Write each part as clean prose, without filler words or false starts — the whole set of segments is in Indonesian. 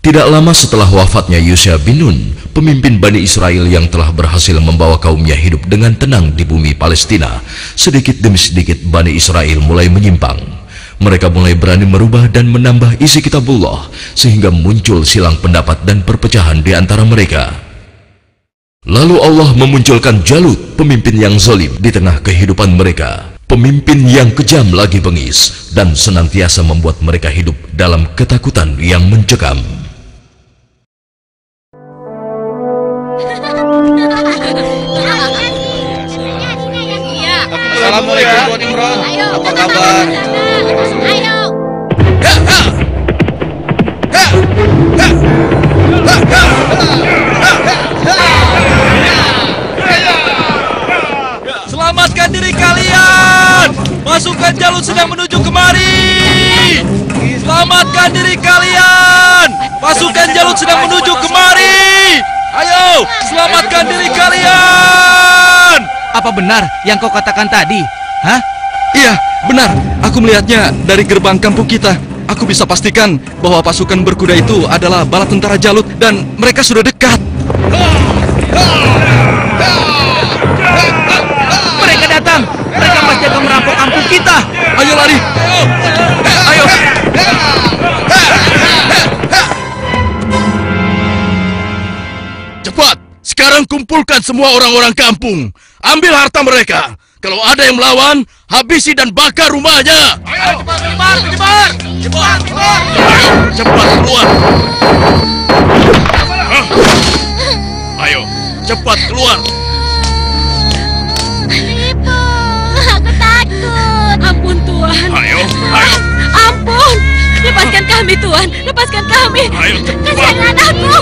Tidak lama setelah wafatnya Yusha bin Nun, pemimpin Bani Israel yang telah berhasil membawa kaumnya hidup dengan tenang di bumi Palestina, sedikit demi sedikit Bani Israel mulai menyimpang. Mereka mulai berani merubah dan menambah isi kitabullah, sehingga muncul silang pendapat dan perpecahan di antara mereka. Lalu Allah memunculkan Jalut, pemimpin yang zalim di tengah kehidupan mereka. Pemimpin yang kejam lagi bengis dan senantiasa membuat mereka hidup dalam ketakutan yang mencekam. Assalamualaikum Tuan Imran. Apa kabar? Ayo. Selamatkan diri kalian! Pasukan Jalut sedang menuju kemari! Selamatkan diri kalian! Pasukan Jalut sedang menuju kemari! Ayo, selamatkan diri kalian! Apa benar yang kau katakan tadi? Hah? Iya, benar. Aku melihatnya dari gerbang kampung kita. Aku bisa pastikan bahwa pasukan berkuda itu adalah bala tentara Jalut dan mereka sudah dekat. Mereka datang! Mereka pasti akan merampok kampung kita! Ayo lari! Ayo! Cepat! Sekarang kumpulkan semua orang-orang kampung. Ambil harta mereka. Kalau ada yang melawan, habisi dan bakar rumahnya. Ayo, cepat, cepat, cepat keluar. Ayo, cepat keluar. Ibu, aku takut. Ampun Tuan. Ayo. Ampun. Lepaskan kami Tuan. Lepaskan kami. Ayo, cepat. Kasihan anakku.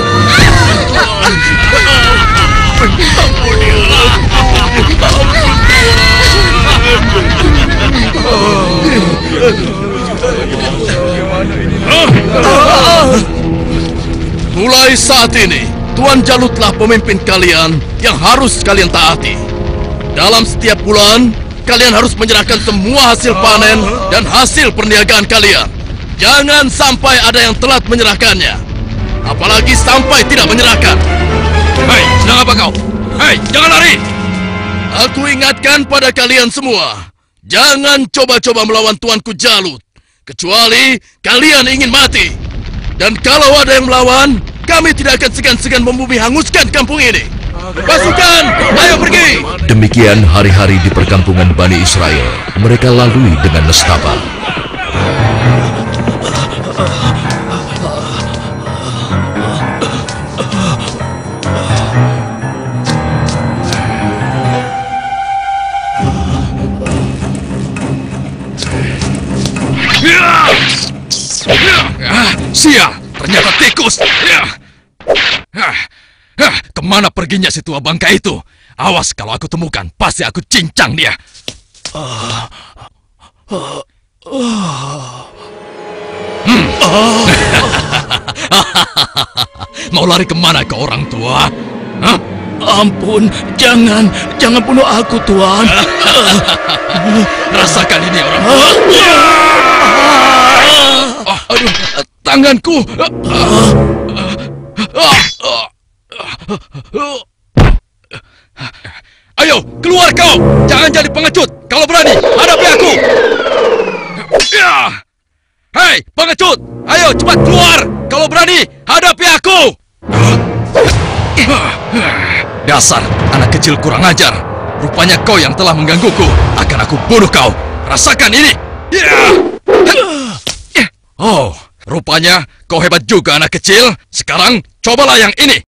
Mulai saat ini, Tuan Jalutlah pemimpin kalian yang harus kalian taati. Dalam setiap bulan, kalian harus menyerahkan semua hasil panen dan hasil perniagaan kalian. Jangan sampai ada yang telat menyerahkannya. Apalagi sampai tidak menyerahkan. Hei, sedang apa kau? Hei, jangan lari! Aku ingatkan pada kalian semua, jangan coba-coba melawan Tuanku Jalut, kecuali kalian ingin mati. Dan kalau ada yang melawan, kami tidak akan segan-segan membumi hanguskan kampung ini. Pasukan, ayo pergi! Demikian hari-hari di perkampungan Bani Israel mereka lalui dengan nestapa. Sial, ternyata tikus. Kemana perginya si tua bangka itu? Awas kalau aku temukan, pasti aku cincang dia. Mau lari kemana kau orang tua? Hah? Ampun, jangan bunuh aku, Tuan. Rasakan ini orang tua. Aduh, tanganku. Ayo, keluar kau. Jangan jadi pengecut. Kalau berani, hadapi aku. Hei, pengecut. Ayo, cepat keluar. Kalau berani, hadapi aku. Dasar anak kecil kurang ajar. Rupanya kau yang telah menggangguku. Akan aku bunuh kau. Rasakan ini. Oh, rupanya kau hebat juga anak kecil. Sekarang cobalah yang ini.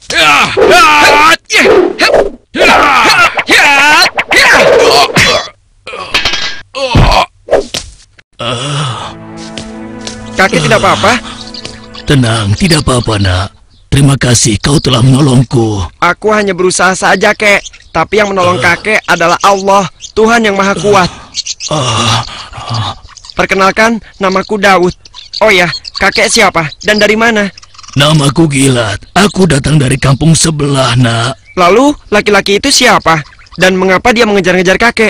Kakek tidak apa-apa? Tenang, tidak apa-apa, nak. Terima kasih kau telah menolongku. Aku hanya berusaha saja, kek. Tapi yang menolong kakek adalah Allah, Tuhan yang Maha Kuat. Perkenalkan, namaku Daud. Oh ya, kakek siapa dan dari mana? Namaku Gilat. Aku datang dari kampung sebelah, nak. Lalu, laki-laki itu siapa? Dan mengapa dia mengejar-ngejar kakek?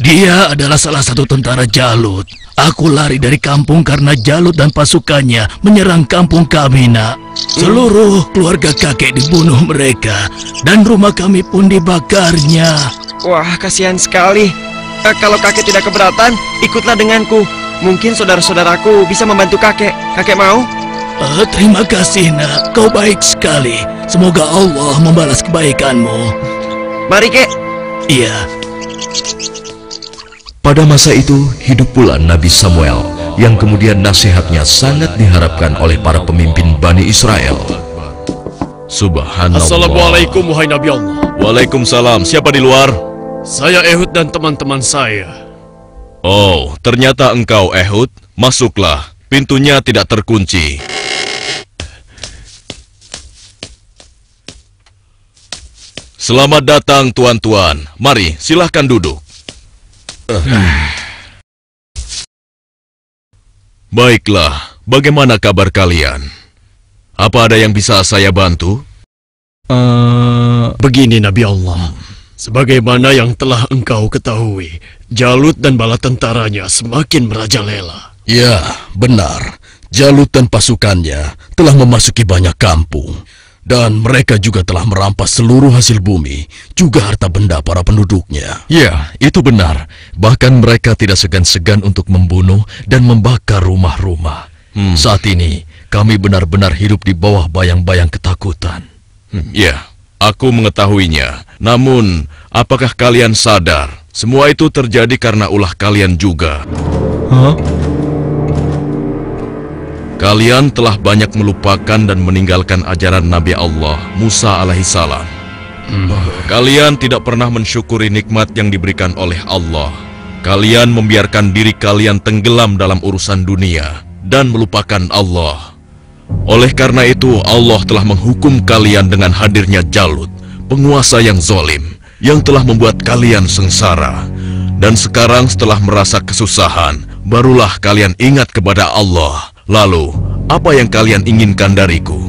Dia adalah salah satu tentara Jalut. Aku lari dari kampung karena Jalut dan pasukannya menyerang kampung kami, nak. Seluruh keluarga kakek dibunuh mereka, dan rumah kami pun dibakarnya. Wah, kasihan sekali. Kalau kakek tidak keberatan, ikutlah denganku. Mungkin saudara-saudaraku bisa membantu kakek. Kakek mau? Terima kasih, nak. Kau baik sekali. Semoga Allah membalas kebaikanmu. Mari, kek. Iya. Pada masa itu, hidup pula Nabi Samuel, yang kemudian nasihatnya sangat diharapkan oleh para pemimpin Bani Israel. Subhanallah. Assalamualaikum wahai Nabi Allah. Waalaikumsalam. Siapa di luar? Saya Ehud dan teman-teman saya. Oh, ternyata engkau Ehud. Masuklah. Pintunya tidak terkunci. Selamat datang tuan-tuan. Mari, silahkan duduk. Baiklah, bagaimana kabar kalian? Apa ada yang bisa saya bantu? Begini Nabi Allah. Sebagaimana yang telah engkau ketahui, Jalut dan bala tentaranya semakin merajalela. Ya, benar. Jalut dan pasukannya telah memasuki banyak kampung. Dan mereka juga telah merampas seluruh hasil bumi, juga harta benda para penduduknya. Ya, itu benar. Bahkan mereka tidak segan-segan untuk membunuh dan membakar rumah-rumah. Saat ini, kami benar-benar hidup di bawah bayang-bayang ketakutan. Ya, aku mengetahuinya. Namun, apakah kalian sadar? Semua itu terjadi karena ulah kalian juga. Kalian telah banyak melupakan dan meninggalkan ajaran Nabi Allah, Musa alaihissalam. Kalian tidak pernah mensyukuri nikmat yang diberikan oleh Allah. Kalian membiarkan diri kalian tenggelam dalam urusan dunia dan melupakan Allah. Oleh karena itu, Allah telah menghukum kalian dengan hadirnya Jalut, penguasa yang zalim, yang telah membuat kalian sengsara. Dan sekarang setelah merasa kesusahan, barulah kalian ingat kepada Allah. Lalu, apa yang kalian inginkan dariku?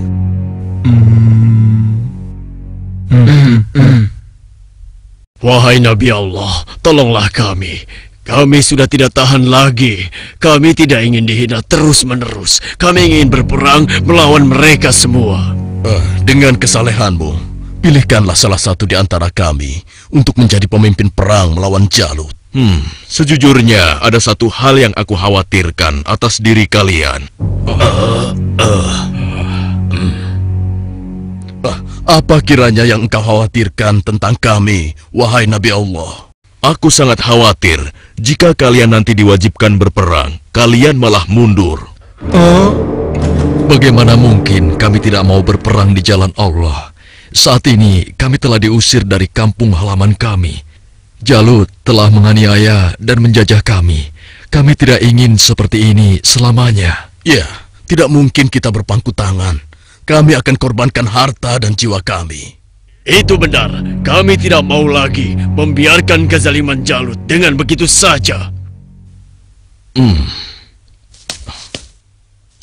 Wahai Nabi Allah, tolonglah kami. Kami sudah tidak tahan lagi. Kami tidak ingin dihina terus-menerus. Kami ingin berperang melawan mereka semua. Dengan kesalehanmu, pilihkanlah salah satu di antara kami untuk menjadi pemimpin perang melawan Jalut. Sejujurnya, ada satu hal yang aku khawatirkan atas diri kalian. Apa kiranya yang engkau khawatirkan tentang kami, wahai Nabi Allah? Aku sangat khawatir jika kalian nanti diwajibkan berperang, kalian malah mundur. Bagaimana mungkin kami tidak mau berperang di jalan Allah? Saat ini kami telah diusir dari kampung halaman kami. Jalut telah menganiaya dan menjajah kami. Kami tidak ingin seperti ini selamanya. Ya, tidak mungkin kita berpangku tangan. Kami akan korbankan harta dan jiwa kami. Itu benar. Kami tidak mau lagi membiarkan kezaliman Jalut dengan begitu saja.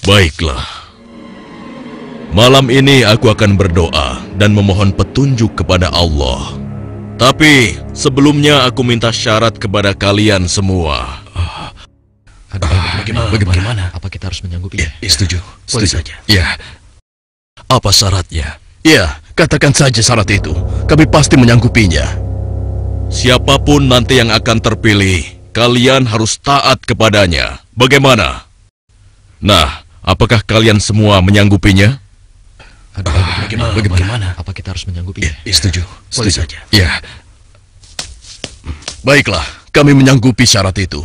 Baiklah. Malam ini aku akan berdoa dan memohon petunjuk kepada Allah. Tapi sebelumnya aku minta syarat kepada kalian semua. Bagaimana? Apa kita harus menyanggupinya? Setuju. Boleh saja. Ya. Apa syaratnya? Ya, katakan saja syarat itu. Kami pasti menyanggupinya. Siapapun nanti yang akan terpilih, kalian harus taat kepadanya. Bagaimana? Nah, apakah kalian semua menyanggupinya? Bagaimana? Apa kita harus menyanggupinya? Setuju. Boleh saja. Ya. Baiklah, kami menyanggupi syarat itu.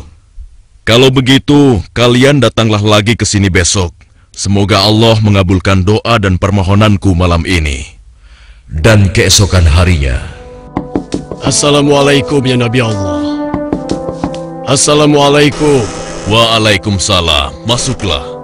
Kalau begitu, kalian datanglah lagi ke sini besok. Semoga Allah mengabulkan doa dan permohonanku malam ini. Dan keesokan harinya. Assalamualaikum ya Nabi Allah. Assalamualaikum. Waalaikumsalam. Masuklah.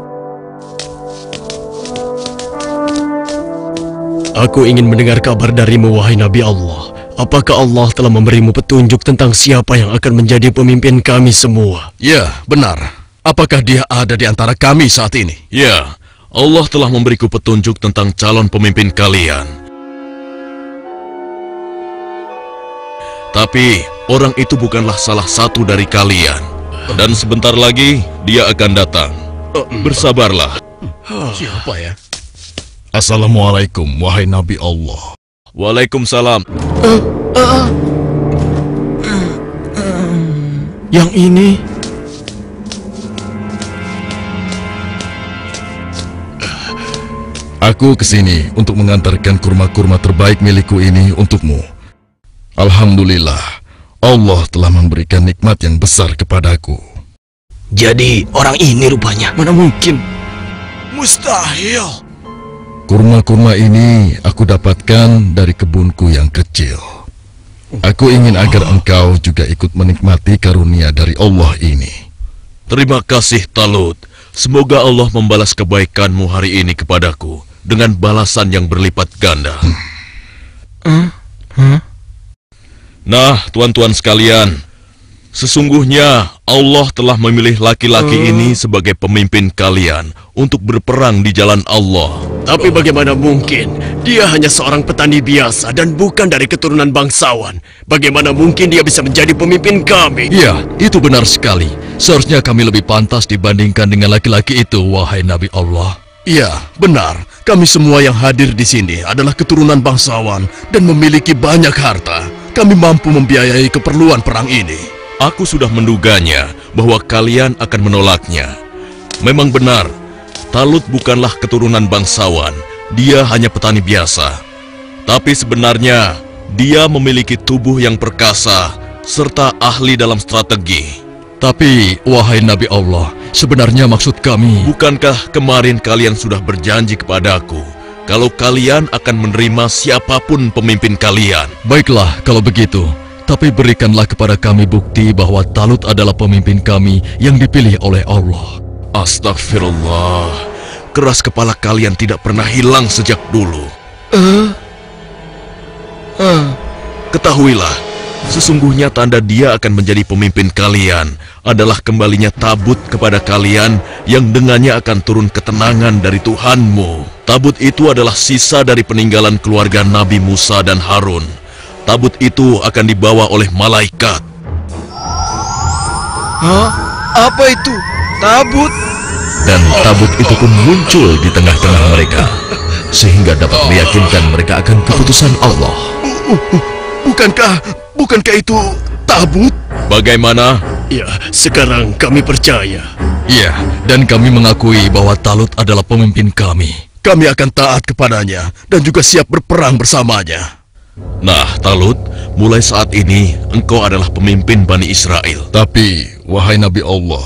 Aku ingin mendengar kabar darimu, wahai Nabi Allah. Apakah Allah telah memberimu petunjuk tentang siapa yang akan menjadi pemimpin kami semua? Ya, benar. Apakah dia ada di antara kami saat ini? Ya, Allah telah memberiku petunjuk tentang calon pemimpin kalian. Tapi, orang itu bukanlah salah satu dari kalian. Dan sebentar lagi dia akan datang. Bersabarlah. Siapa ya? Assalamualaikum, wahai Nabi Allah. Waalaikumsalam. Yang ini... Aku kesini untuk mengantarkan kurma-kurma terbaik milikku ini untukmu. Alhamdulillah, Allah telah memberikan nikmat yang besar kepadaku. Jadi orang ini rupanya. Mana mungkin? Mustahil. Kurma-kurma ini aku dapatkan dari kebunku yang kecil. Aku ingin agar engkau juga ikut menikmati karunia dari Allah ini. Terima kasih, Talut. Semoga Allah membalas kebaikanmu hari ini kepadaku dengan balasan yang berlipat ganda. Nah, tuan-tuan sekalian, sesungguhnya Allah telah memilih laki-laki ini sebagai pemimpin kalian untuk berperang di jalan Allah. Tapi bagaimana mungkin? Dia hanya seorang petani biasa dan bukan dari keturunan bangsawan. Bagaimana mungkin dia bisa menjadi pemimpin kami? Ya, itu benar sekali. Seharusnya kami lebih pantas dibandingkan dengan laki-laki itu, wahai Nabi Allah. Iya, benar. Kami semua yang hadir di sini adalah keturunan bangsawan dan memiliki banyak harta. Kami mampu membiayai keperluan perang ini. Aku sudah menduganya bahwa kalian akan menolaknya. Memang benar, Talut bukanlah keturunan bangsawan. Dia hanya petani biasa. Tapi sebenarnya, dia memiliki tubuh yang perkasa serta ahli dalam strategi. Tapi, wahai Nabi Allah, sebenarnya maksud kami... Bukankah kemarin kalian sudah berjanji kepadaku kalau kalian akan menerima siapapun pemimpin kalian? Baiklah, kalau begitu. Tapi berikanlah kepada kami bukti bahwa Talut adalah pemimpin kami yang dipilih oleh Allah. Astagfirullah. Keras kepala kalian tidak pernah hilang sejak dulu. Ketahuilah, sesungguhnya tanda dia akan menjadi pemimpin kalian adalah kembalinya tabut kepada kalian yang dengannya akan turun ketenangan dari Tuhanmu. Tabut itu adalah sisa dari peninggalan keluarga Nabi Musa dan Harun. Tabut itu akan dibawa oleh malaikat. Hah? Apa itu? Tabut? Dan tabut itu pun muncul di tengah-tengah mereka, sehingga dapat meyakinkan mereka akan keputusan Allah. Bukankah itu tabut? Bagaimana? Ya, sekarang kami percaya. Iya, dan kami mengakui bahwa Talut adalah pemimpin kami. Kami akan taat kepadanya dan juga siap berperang bersamanya. Nah, Talut, mulai saat ini engkau adalah pemimpin Bani Israel. Tapi, wahai Nabi Allah,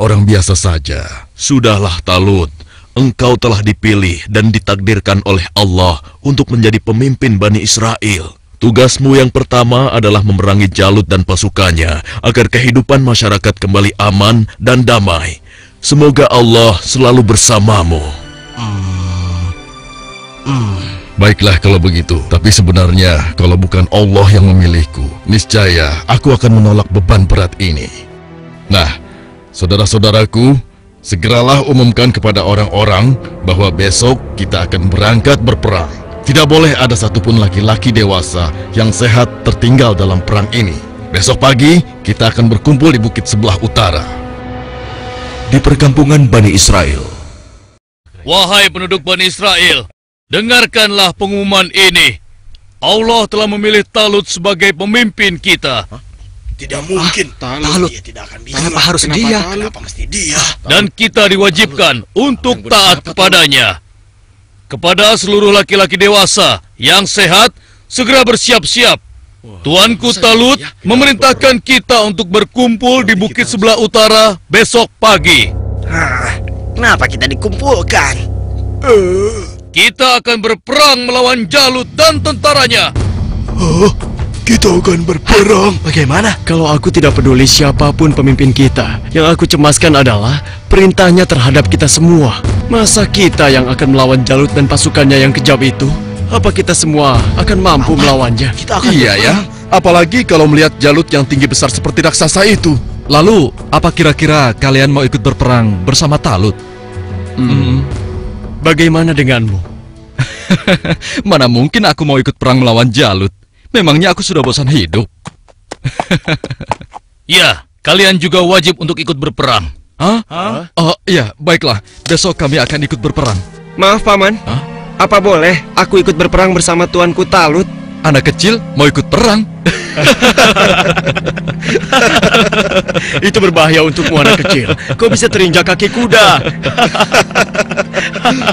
orang biasa saja. Sudahlah, Talut. Engkau telah dipilih dan ditakdirkan oleh Allah untuk menjadi pemimpin Bani Israel. Tugasmu yang pertama adalah memerangi Jalut dan pasukannya agar kehidupan masyarakat kembali aman dan damai. Semoga Allah selalu bersamamu. Baiklah kalau begitu, tapi sebenarnya kalau bukan Allah yang memilihku, niscaya aku akan menolak beban berat ini. Nah, saudara-saudaraku, segeralah umumkan kepada orang-orang bahwa besok kita akan berangkat berperang. Tidak boleh ada satupun laki-laki dewasa yang sehat tertinggal dalam perang ini. Besok pagi, kita akan berkumpul di bukit sebelah utara. Di perkampungan Bani Israel, Wahai penduduk Bani Israel, dengarkanlah pengumuman ini. Allah telah memilih Talut sebagai pemimpin kita. Tidak mungkin. Talut. Dia tidak akan bisa. Kenapa harus dia? Kenapa mesti dia? Dan kita diwajibkan untuk taat kepadanya. Kepada seluruh laki-laki dewasa yang sehat, segera bersiap-siap. Tuanku Talut memerintahkan kita untuk berkumpul di bukit sebelah utara besok pagi. Kenapa kita dikumpulkan? Kita akan berperang melawan Jalut dan tentaranya. Kita akan berperang. Bagaimana? Kalau aku tidak peduli siapapun pemimpin kita, yang aku cemaskan adalah perintahnya terhadap kita semua. Masa kita yang akan melawan Jalut dan pasukannya yang kejam itu? Apa kita semua akan mampu melawannya? Kita akan Iya ya, apalagi kalau melihat Jalut yang tinggi besar seperti raksasa itu. Lalu, apa kira-kira kalian mau ikut berperang bersama Talut? Bagaimana denganmu? Mana mungkin aku mau ikut perang melawan Jalut? Memangnya aku sudah bosan hidup? Ya, kalian juga wajib untuk ikut berperang. Hah? Oh iya, baiklah. Besok kami akan ikut berperang. Maaf, Paman. Hah? Apa boleh aku ikut berperang bersama tuanku Talut? Anak kecil mau ikut perang? Itu berbahaya untukmu anak kecil. Kau bisa terinjak kaki kuda.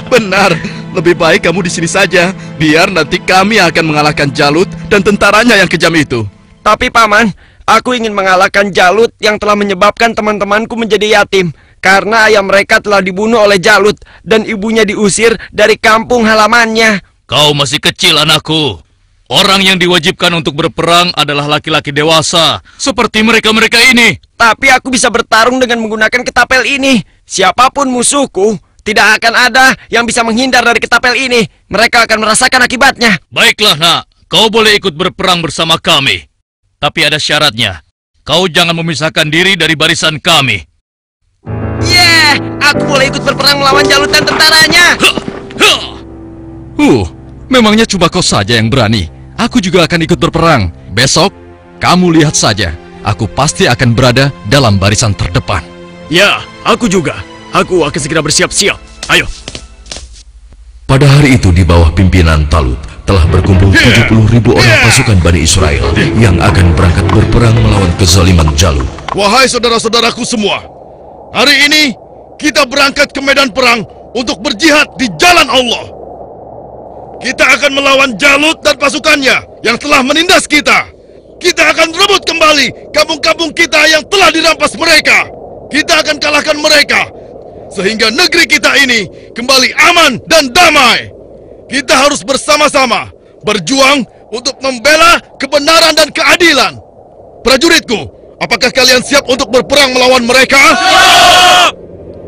Benar, lebih baik kamu di sini saja. Biar nanti kami akan mengalahkan Jalut dan tentaranya yang kejam itu. Tapi Paman, aku ingin mengalahkan Jalut yang telah menyebabkan teman-temanku menjadi yatim. Karena ayah mereka telah dibunuh oleh Jalut dan ibunya diusir dari kampung halamannya. Kau masih kecil, anakku. Orang yang diwajibkan untuk berperang adalah laki-laki dewasa, seperti mereka-mereka ini. Tapi aku bisa bertarung dengan menggunakan ketapel ini. Siapapun musuhku, tidak akan ada yang bisa menghindar dari ketapel ini. Mereka akan merasakan akibatnya. Baiklah, nak. Kau boleh ikut berperang bersama kami. Tapi ada syaratnya. Kau jangan memisahkan diri dari barisan kami. Aku boleh ikut berperang melawan Jalut dan tentaranya. Memangnya cuma kau saja yang berani. Aku juga akan ikut berperang. Besok, kamu lihat saja. Aku pasti akan berada dalam barisan terdepan. Ya, aku juga. Aku akan segera bersiap-siap. Ayo. Pada hari itu di bawah pimpinan Talut telah berkumpul 70.000 orang pasukan Bani Israel yang akan berangkat berperang melawan kezaliman Jalut. Wahai saudara-saudaraku semua, hari ini kita berangkat ke medan perang untuk berjihad di jalan Allah. Kita akan melawan Jalut dan pasukannya yang telah menindas kita. Kita akan rebut kembali kampung-kampung kita yang telah dirampas mereka. Kita akan kalahkan mereka sehingga negeri kita ini kembali aman dan damai. Kita harus bersama-sama berjuang untuk membela kebenaran dan keadilan. Prajuritku, apakah kalian siap untuk berperang melawan mereka? Siap!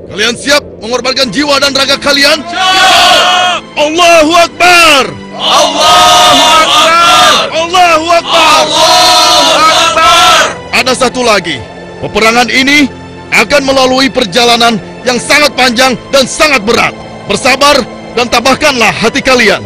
Kalian siap mengorbankan jiwa dan raga kalian? Siap! Allahu Akbar! Allahu Akbar! Allahu Akbar! Allahu Akbar! Ada satu lagi. Peperangan ini akan melalui perjalanan yang sangat panjang dan sangat berat. Bersabar dan tabahkanlah hati kalian.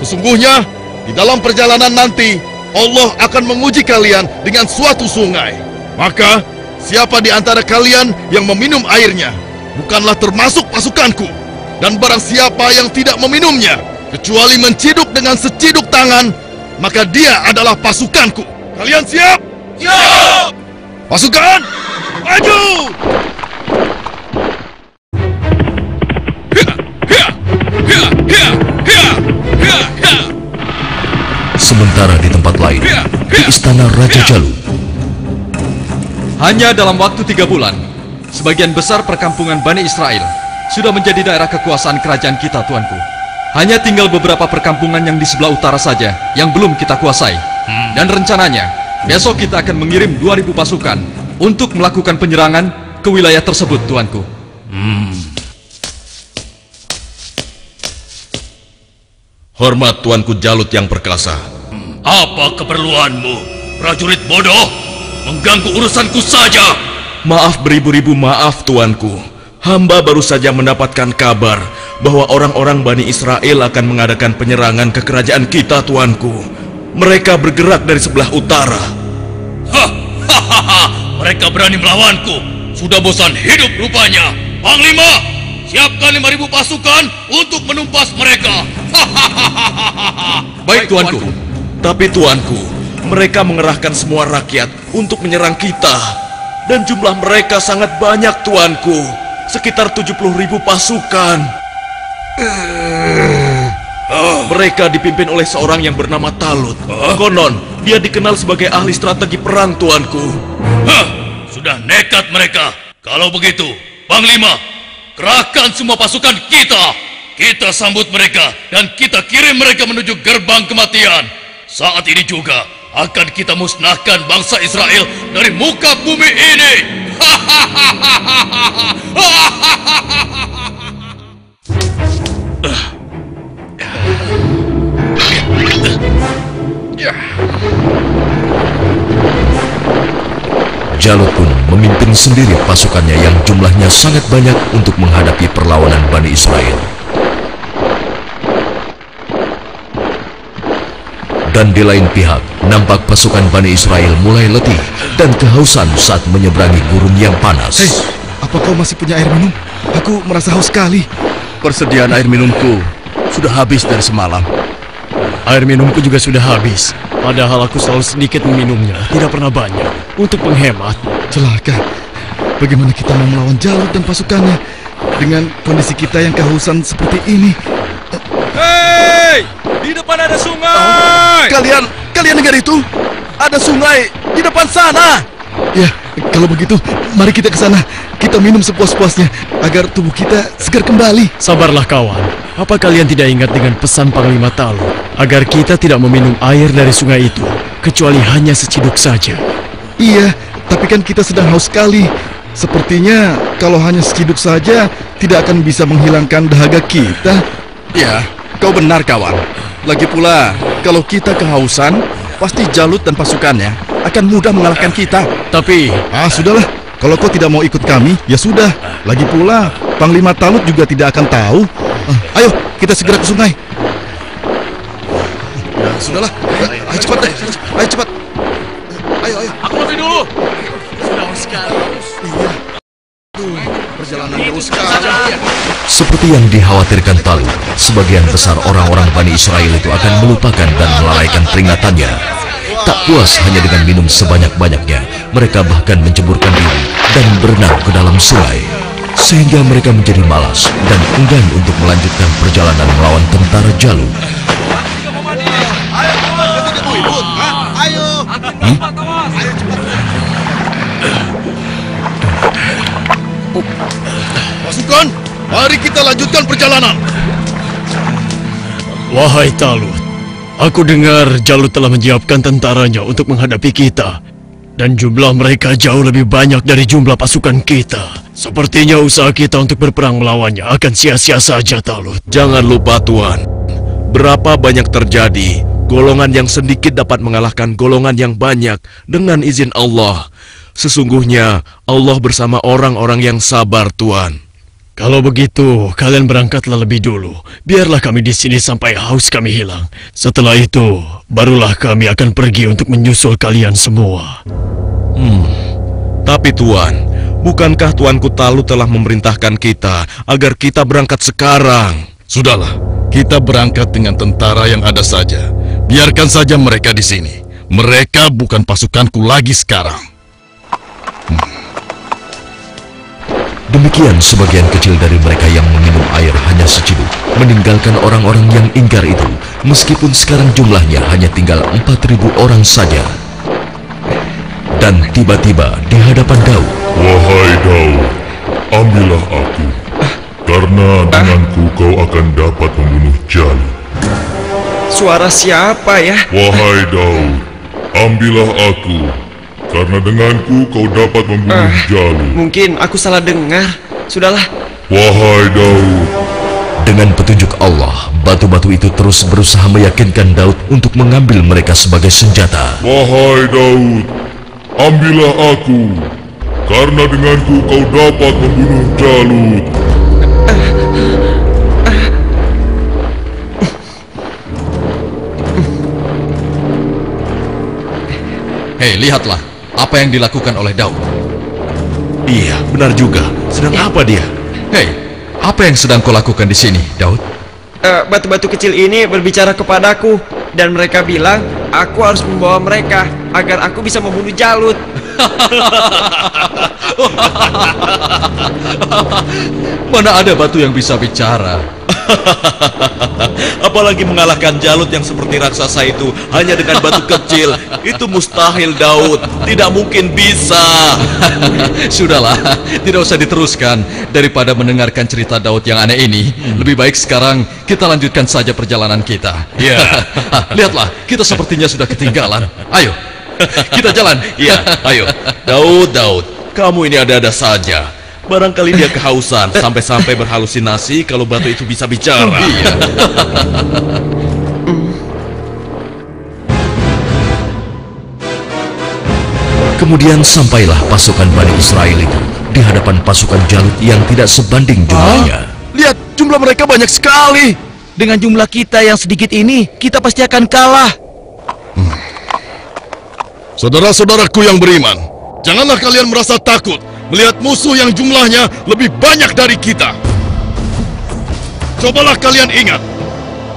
Sesungguhnya di dalam perjalanan nanti Allah akan menguji kalian dengan suatu sungai. Maka siapa di antara kalian yang meminum airnya bukanlah termasuk pasukanku. Dan barang siapa yang tidak meminumnya kecuali menciduk dengan seciduk tangan, maka dia adalah pasukanku. Kalian siap? Siap! Pasukan, maju! Sementara di tempat lain, di istana Raja Jalut, Hanya dalam waktu 3 bulan, sebagian besar perkampungan Bani Israel sudah menjadi daerah kekuasaan kerajaan kita, tuanku. Hanya tinggal beberapa perkampungan yang di sebelah utara saja yang belum kita kuasai. Dan rencananya, besok kita akan mengirim 2.000 pasukan untuk melakukan penyerangan ke wilayah tersebut, tuanku. Hormat tuanku Jalut yang perkasa. Apa keperluanmu, prajurit bodoh? Mengganggu urusanku saja. Maaf beribu-ribu maaf tuanku. Hamba baru saja mendapatkan kabar bahwa orang-orang Bani Israel akan mengadakan penyerangan ke kerajaan kita, tuanku. Mereka bergerak dari sebelah utara. Mereka berani melawanku. Sudah bosan hidup rupanya. Panglima, siapkan 5.000 pasukan untuk menumpas mereka. Baik, tuanku. Tapi tuanku, mereka mengerahkan semua rakyat untuk menyerang kita. Dan jumlah mereka sangat banyak, tuanku. Sekitar 70.000 pasukan. Mereka dipimpin oleh seorang yang bernama Talut. Konon, dia dikenal sebagai ahli strategi perang, tuanku. Sudah nekat mereka. Kalau begitu, Panglima, kerahkan semua pasukan kita. Kita sambut mereka dan kita kirim mereka menuju gerbang kematian. Saat ini juga akan kita musnahkan bangsa Israel dari muka bumi ini. Jalut pun memimpin sendiri pasukannya yang jumlahnya sangat banyak untuk menghadapi perlawanan Bani Israel. Dan di lain pihak, nampak pasukan Bani Israel mulai letih dan kehausan saat menyeberangi gurun yang panas. Hei, apa kau masih punya air minum? Aku merasa haus sekali. Persediaan air minumku sudah habis dari semalam. Air minumku juga sudah habis. Padahal aku selalu sedikit meminumnya, tidak pernah banyak. Untuk menghemat. Celaka. Bagaimana kita mau melawan Jalut dan pasukannya dengan kondisi kita yang kehausan seperti ini? Hei! Di depan ada sungai! Kalian dengar itu? Ada sungai di depan sana. Ya, kalau begitu, mari kita ke sana. Kita minum sepuas-puasnya agar tubuh kita segar kembali. Sabarlah kawan. Apa kalian tidak ingat dengan pesan Panglima Talut agar kita tidak meminum air dari sungai itu, kecuali hanya seciduk saja? Iya, tapi kan kita sedang haus sekali. Sepertinya kalau hanya seciduk saja tidak akan bisa menghilangkan dahaga kita. Ya, kau benar kawan. Lagi pula, kalau kita kehausan, pasti Jalut dan pasukannya akan mudah mengalahkan kita. Tapi, Sudahlah. Kalau kau tidak mau ikut kami, ya sudah. Lagi pula, Panglima Talut juga tidak akan tahu. Ayo, kita segera ke sungai. Ya, sudahlah. Ayo cepat deh. Ayo cepat. Ayo. Aku lebih dulu! Iya. Perjalanan jauh sekali. Seperti yang dikhawatirkan Talut, sebagian besar orang-orang Bani Israel itu akan melupakan dan melalaikan peringatannya. Tak puas hanya dengan minum sebanyak-banyaknya, mereka bahkan menceburkan diri dan berenang ke dalam sungai. Sehingga mereka menjadi malas dan enggan untuk melanjutkan perjalanan melawan tentara Jalut. Pasukan, mari kita lanjutkan perjalanan. wahai Talut, aku dengar Jalut telah menyiapkan tentaranya untuk menghadapi kita. Dan jumlah mereka jauh lebih banyak dari jumlah pasukan kita. Sepertinya usaha kita untuk berperang melawannya akan sia-sia saja, Talut. Jangan lupa Tuan, berapa banyak terjadi, golongan yang sedikit dapat mengalahkan golongan yang banyak dengan izin Allah. Sesungguhnya Allah bersama orang-orang yang sabar, Tuan. Kalau begitu, kalian berangkatlah lebih dulu. Biarlah kami di sini sampai haus kami hilang. Setelah itu, barulah kami akan pergi untuk menyusul kalian semua. Tapi Tuan, bukankah Tuanku Talut telah memerintahkan kita agar kita berangkat sekarang? Sudahlah, kita berangkat dengan tentara yang ada saja. Biarkan saja mereka di sini. Mereka bukan pasukanku lagi sekarang. Demikian sebagian kecil dari mereka yang meminum air hanya seciduk, meninggalkan orang-orang yang ingkar itu, meskipun sekarang jumlahnya hanya tinggal 4.000 orang saja. Dan tiba-tiba di hadapan Daud, Wahai Daud, ambillah aku, karena denganku kau akan dapat membunuh Jalut. Suara siapa ya? Wahai Daud, ambillah aku, karena denganku kau dapat membunuh Jalut. Mungkin aku salah dengar. Sudahlah. Wahai Daud, dengan petunjuk Allah, batu-batu itu terus berusaha meyakinkan Daud untuk mengambil mereka sebagai senjata. wahai Daud, ambillah aku, karena denganku kau dapat membunuh Jalut. Hei, lihatlah apa yang dilakukan oleh Daud. Iya, benar juga. Sedang apa dia? Hei, apa yang sedang kau lakukan di sini, Daud? Batu-batu kecil ini berbicara kepadaku. Dan mereka bilang, aku harus membawa mereka agar aku bisa membunuh Jalut. Mana ada batu yang bisa bicara? Apalagi mengalahkan Jalut yang seperti raksasa itu hanya dengan batu kecil. Itu mustahil, Daud. Tidak mungkin bisa. Sudahlah, tidak usah diteruskan. Daripada mendengarkan cerita Daud yang aneh ini, lebih baik sekarang kita lanjutkan saja perjalanan kita. Ya. Lihatlah, kita sepertinya sudah ketinggalan. Ayo, kita jalan. Iya, ayo. Daud, kamu ini ada-ada saja. Barangkali dia kehausan sampai-sampai berhalusinasi kalau batu itu bisa bicara. Iya. Kemudian sampailah pasukan Bani Israel itu di hadapan pasukan Jalut yang tidak sebanding jumlahnya. Lihat, jumlah mereka banyak sekali. Dengan jumlah kita yang sedikit ini, kita pasti akan kalah. Saudara-saudaraku yang beriman, janganlah kalian merasa takut melihat musuh yang jumlahnya lebih banyak dari kita. Cobalah kalian ingat,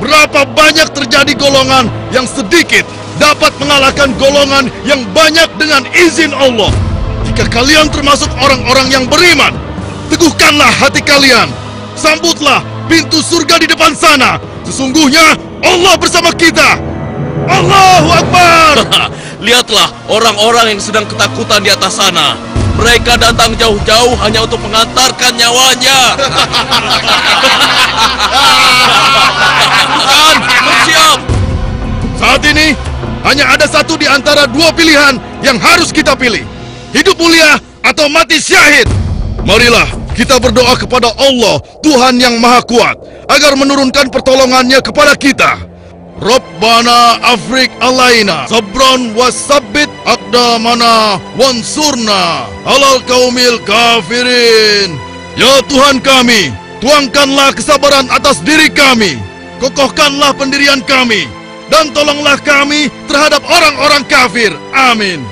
berapa banyak terjadi golongan yang sedikit dapat mengalahkan golongan yang banyak dengan izin Allah. Jika kalian termasuk orang-orang yang beriman, teguhkanlah hati kalian. Sambutlah pintu surga di depan sana. Sesungguhnya Allah bersama kita. Allahu Akbar. Lihatlah orang-orang yang sedang ketakutan di atas sana. Mereka datang jauh-jauh hanya untuk mengantarkan nyawanya. Tuhan, bersiap. Saat ini hanya ada satu di antara dua pilihan yang harus kita pilih. Hidup mulia atau mati syahid. Marilah kita berdoa kepada Allah, Tuhan yang Maha Kuat, agar menurunkan pertolongannya kepada kita. Rabbana afrik alaina sabran wasabbit aqdamana wansurna alal qaumil kafirin. Ya Tuhan kami, tuangkanlah kesabaran atas diri kami, kokohkanlah pendirian kami, dan tolonglah kami terhadap orang-orang kafir. Amin.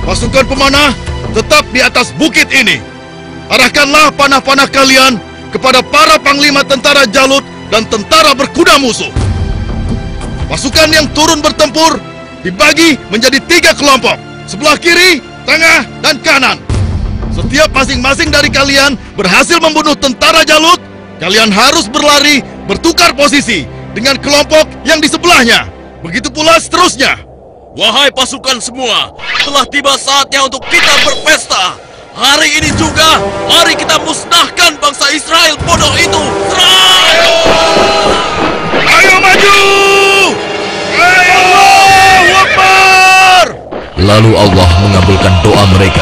Pasukan pemanah tetap di atas bukit ini. Arahkanlah panah-panah kalian kepada para panglima tentara Jalut dan tentara berkuda musuh. Pasukan yang turun bertempur dibagi menjadi 3 kelompok, sebelah kiri, tengah, dan kanan. Setiap masing-masing dari kalian berhasil membunuh tentara Jalut, kalian harus berlari bertukar posisi dengan kelompok yang di sebelahnya. Begitu pula seterusnya. Wahai pasukan semua, telah tiba saatnya untuk kita berpesta. Hari ini juga, mari kita musnahkan bangsa Israel bodoh itu. Serang! Ayo maju! Allahu Akbar! Lalu Allah mengabulkan doa mereka.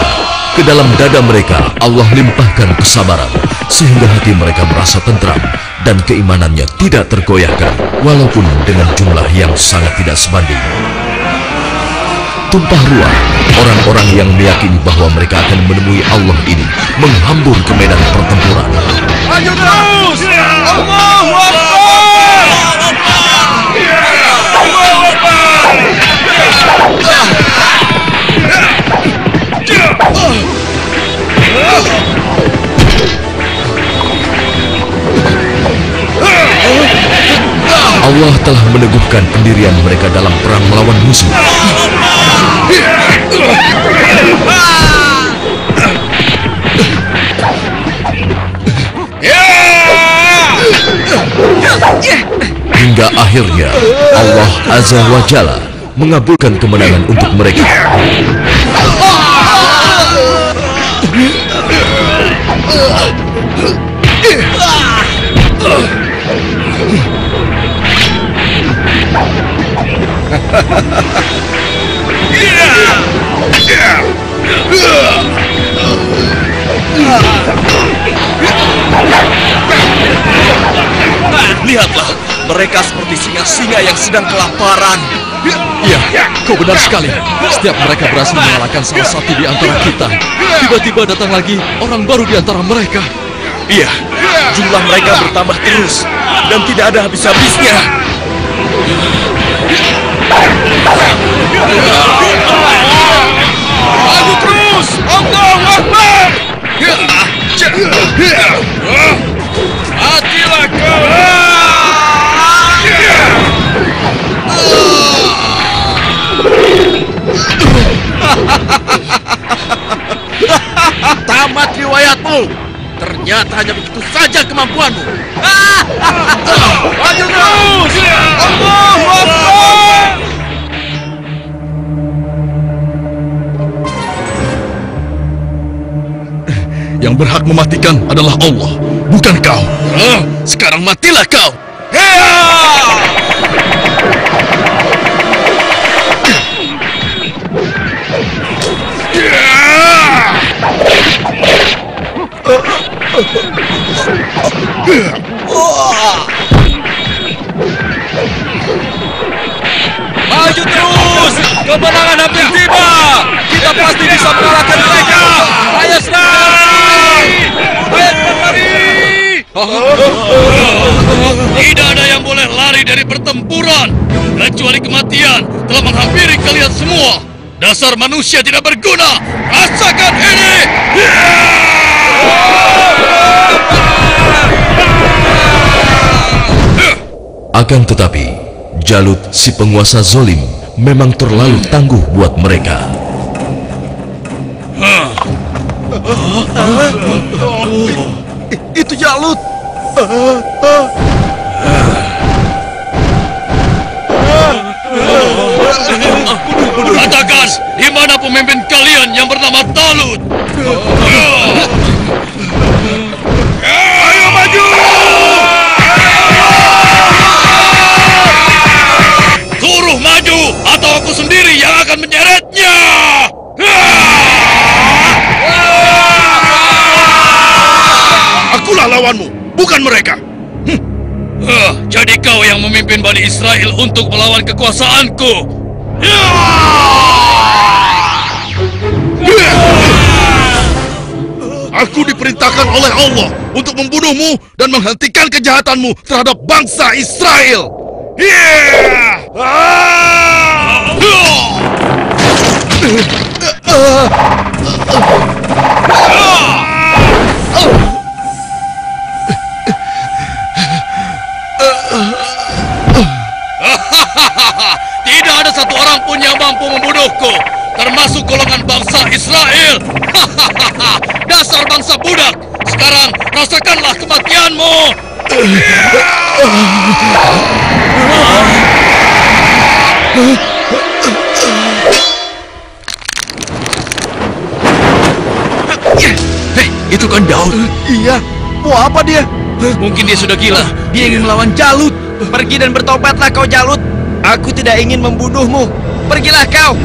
Ke dalam dada mereka Allah limpahkan kesabaran, sehingga hati mereka merasa tentram dan keimanannya tidak tergoyahkan, walaupun dengan jumlah yang sangat tidak sebanding. Tumpah ruah, orang-orang yang meyakini bahwa mereka akan menemui Allah ini menghambur ke medan pertempuran. Maju terus! Allahu Akbar! Allahu Akbar! Allah telah meneguhkan pendirian mereka dalam perang melawan musuh. Hingga akhirnya Allah Azza wa Jalla mengabulkan kemenangan untuk mereka. Lihatlah, mereka seperti singa-singa yang sedang kelaparan. Iya, kau benar sekali. Setiap mereka berhasil mengalahkan salah satu di antara kita, tiba-tiba datang lagi orang baru di antara mereka. Iya, jumlah mereka bertambah terus dan tidak ada habis-habisnya. Maju terus! Allahu Akbar! Matilah kau! Tamat riwayatmu. Ternyata hanya begitu saja kemampuanmu. Maju terus! Allahu Akbar! Yang berhak mematikan adalah Allah, bukan kau. Sekarang matilah kau. Maju terus! Kemenangan hampir tiba! Kita pasti bisa mengalahkan mereka! Ayo serang! Ayo berlari! Tidak ada yang boleh lari dari pertempuran, kecuali kematian telah menghampiri kalian semua. Dasar manusia tidak berguna! Rasakan ini! Akan tetapi, Jalut si penguasa zolim memang terlalu tangguh buat mereka. Itu Jalut. Katakan, di mana pemimpin kalian yang bernama Talut? Ayo maju! Suruh maju, atau aku sendiri yang akan menyeretnya! Akulah lawanmu, bukan mereka. Jadi kau yang memimpin Bani Israel untuk melawan kekuasaanku. Aku diperintahkan oleh Allah untuk membunuhmu dan menghentikan kejahatanmu terhadap bangsa Israel. Tidak ada satu orang pun yang mampu membunuhku, termasuk golongan bangsa Israel. Dasar bangsa budak, sekarang rasakanlah kematianmu. Hei, itu kan Daud. Iya, mau apa dia? Mungkin dia sudah gila. Dia ingin melawan Jalut. Pergi dan bertobatlah kau Jalut. Aku tidak ingin membunuhmu. Pergilah kau.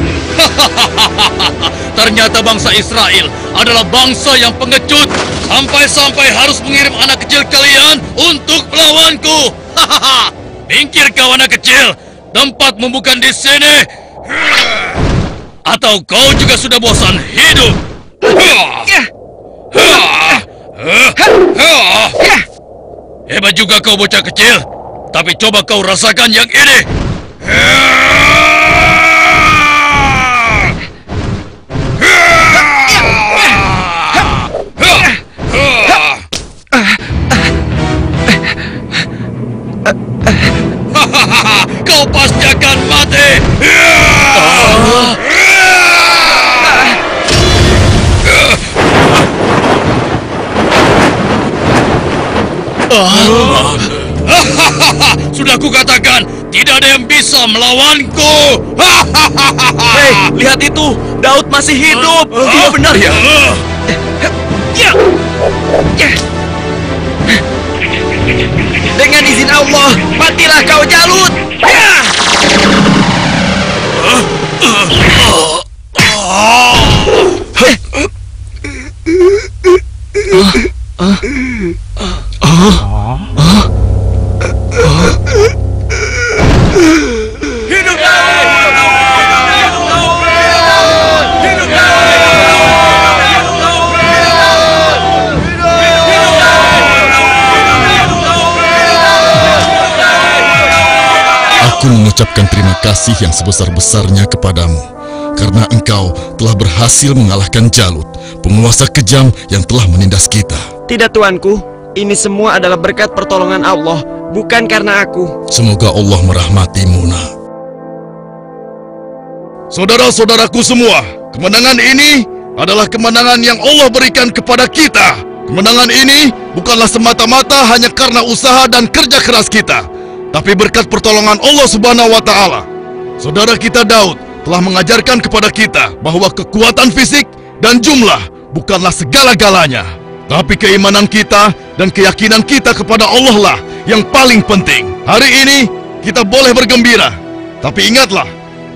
Ternyata bangsa Israel adalah bangsa yang pengecut, sampai-sampai harus mengirim anak kecil kalian untuk melawanku. Minggir kau anak kecil, tempatmu bukan di sini. Atau kau juga sudah bosan hidup? Hebat juga kau bocah kecil, tapi coba kau rasakan yang ini. Kau pasti akan mati. Sudah kukatakan, tidak ada yang bisa melawanku. Hei, lihat itu. Daud masih hidup. Iya benar ya. Dengan izin Allah, matilah kau Jalut. Aku mengucapkan terima kasih yang sebesar-besarnya kepadamu, karena engkau telah berhasil mengalahkan Jalut, penguasa kejam yang telah menindas kita. Tidak tuanku, ini semua adalah berkat pertolongan Allah, bukan karena aku. Semoga Allah merahmatimu, nak. Saudara-saudaraku semua, kemenangan ini adalah kemenangan yang Allah berikan kepada kita. Kemenangan ini bukanlah semata-mata hanya karena usaha dan kerja keras kita, tapi berkat pertolongan Allah Subhanahu wa Ta'ala. Saudara kita Daud telah mengajarkan kepada kita bahwa kekuatan fisik dan jumlah bukanlah segala-galanya, tapi keimanan kita dan keyakinan kita kepada Allah lah yang paling penting. Hari ini kita boleh bergembira, tapi ingatlah,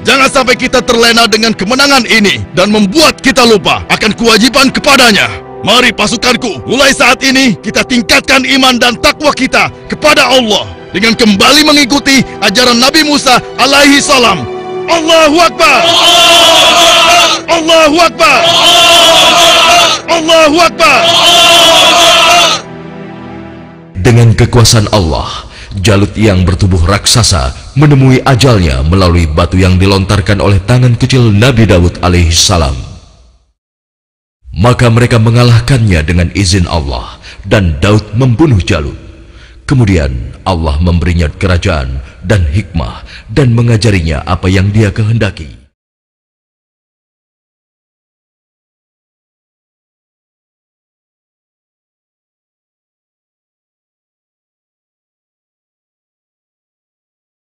jangan sampai kita terlena dengan kemenangan ini dan membuat kita lupa akan kewajiban kepadanya. Mari pasukanku, mulai saat ini kita tingkatkan iman dan takwa kita kepada Allah dengan kembali mengikuti ajaran Nabi Musa alaihi salam. Allahu Akbar! Allahu Akbar! Allahu Akbar! Dengan kekuasaan Allah, Jalut yang bertubuh raksasa menemui ajalnya melalui batu yang dilontarkan oleh tangan kecil Nabi Daud alaihissalam. Maka mereka mengalahkannya dengan izin Allah, dan Daud membunuh Jalut. Kemudian Allah memberinya kerajaan dan hikmah dan mengajarinya apa yang Dia kehendaki.